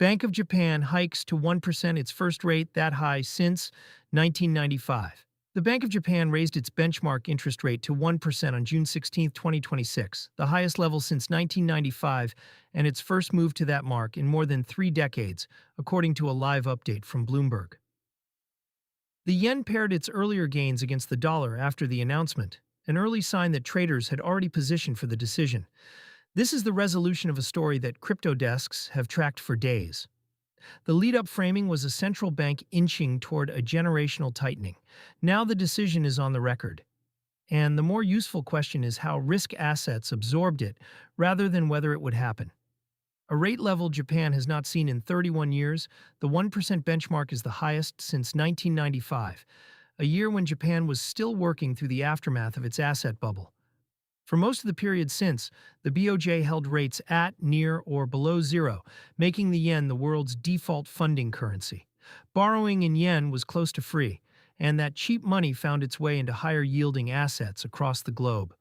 Bank of Japan hikes to 1%, its first rate that high since 1995. The Bank of Japan raised its benchmark interest rate to 1% on June 16, 2026, the highest level since 1995 and its first move to that mark in more than 3 decades, according to a live update from Bloomberg. The yen pared its earlier gains against the dollar after the announcement, an early sign that traders had already positioned for the decision. This is the resolution of a story that crypto desks have tracked for days. The lead-up framing was a central bank inching toward a generational tightening. Now the decision is on the record. And the more useful question is how risk assets absorbed it, rather than whether it would happen. A rate level Japan has not seen in 31 years, the 1% benchmark is the highest since 1995, a year when Japan was still working through the aftermath of its asset bubble. For most of the period since, the BOJ held rates at, near, or below zero, making the yen the world's default funding currency. Borrowing in yen was close to free, and that cheap money found its way into higher-yielding assets across the globe.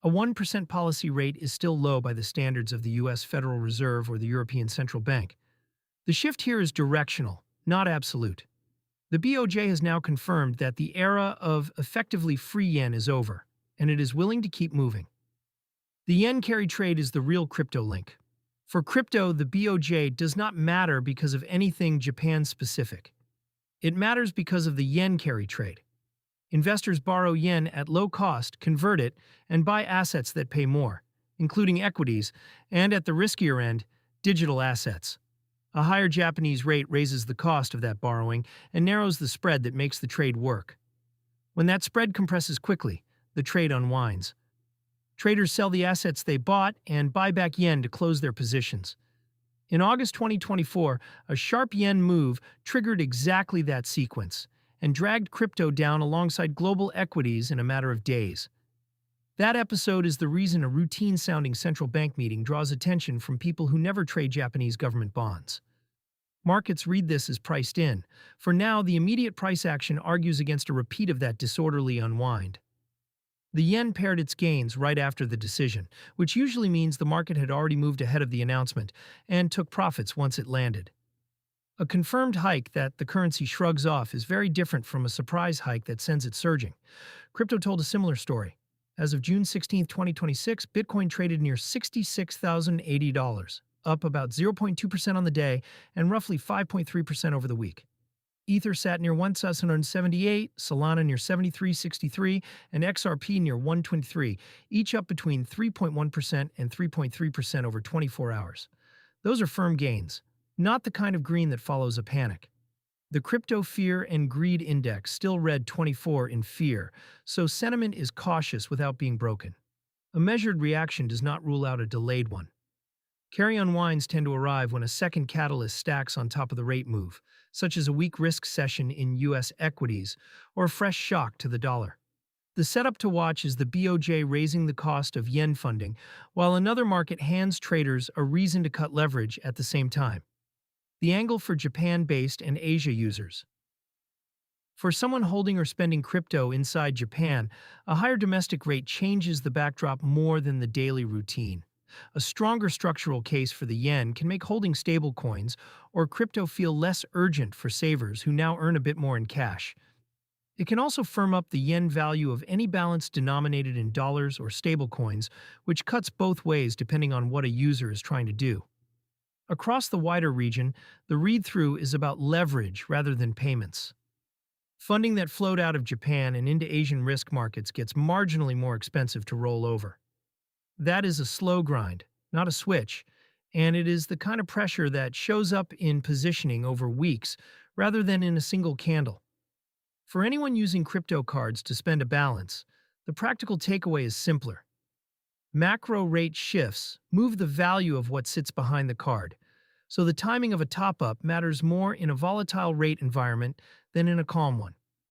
A 1% policy rate is still low by the standards of the U.S. Federal Reserve or the European Central Bank. The shift here is directional, not absolute. The BOJ has now confirmed that the era of effectively free yen is over, and it is willing to keep moving. The yen carry trade is the real crypto link. For crypto, the BOJ does not matter because of anything Japan-specific. It matters because of the yen carry trade. Investors borrow yen at low cost, convert it, and buy assets that pay more, including equities, and at the riskier end, digital assets. A higher Japanese rate raises the cost of that borrowing and narrows the spread that makes the trade work. When that spread compresses quickly, the trade unwinds. Traders sell the assets they bought and buy back yen to close their positions. In August 2024, a sharp yen move triggered exactly that sequence and dragged crypto down alongside global equities in a matter of days. That episode is the reason a routine-sounding central bank meeting draws attention from people who never trade Japanese government bonds. Markets read this as priced in. For now, the immediate price action argues against a repeat of that disorderly unwind. The yen pared its gains right after the decision, which usually means the market had already moved ahead of the announcement and took profits once it landed. A confirmed hike that the currency shrugs off is very different from a surprise hike that sends it surging. Crypto told a similar story. As of June 16, 2026, Bitcoin traded near $66,080, up about 0.2% on the day and roughly 5.3% over the week. Ether sat near 1,778, Solana near 73.63, and XRP near 123, each up between 3.1% and 3.3% over 24 hours. Those are firm gains, not the kind of green that follows a panic. The Crypto Fear and Greed Index still read 24 in fear, so sentiment is cautious without being broken. A measured reaction does not rule out a delayed one. Carry unwinds tend to arrive when a second catalyst stacks on top of the rate move, such as a weak risk session in U.S. equities or a fresh shock to the dollar. The setup to watch is the BOJ raising the cost of yen funding, while another market hands traders a reason to cut leverage at the same time. The angle for Japan-based and Asia users. For someone holding or spending crypto inside Japan, a higher domestic rate changes the backdrop more than the daily routine. A stronger structural case for the yen can make holding stablecoins or crypto feel less urgent for savers who now earn a bit more in cash. It can also firm up the yen value of any balance denominated in dollars or stablecoins, which cuts both ways depending on what a user is trying to do. Across the wider region, the read-through is about leverage rather than payments. Funding that flowed out of Japan and into Asian risk markets gets marginally more expensive to roll over. That is a slow grind, not a switch, and it is the kind of pressure that shows up in positioning over weeks rather than in a single candle. For anyone using crypto cards to spend a balance, the practical takeaway is simpler. Macro rate shifts move the value of what sits behind the card, so the timing of a top-up matters more in a volatile rate environment than in a calm one.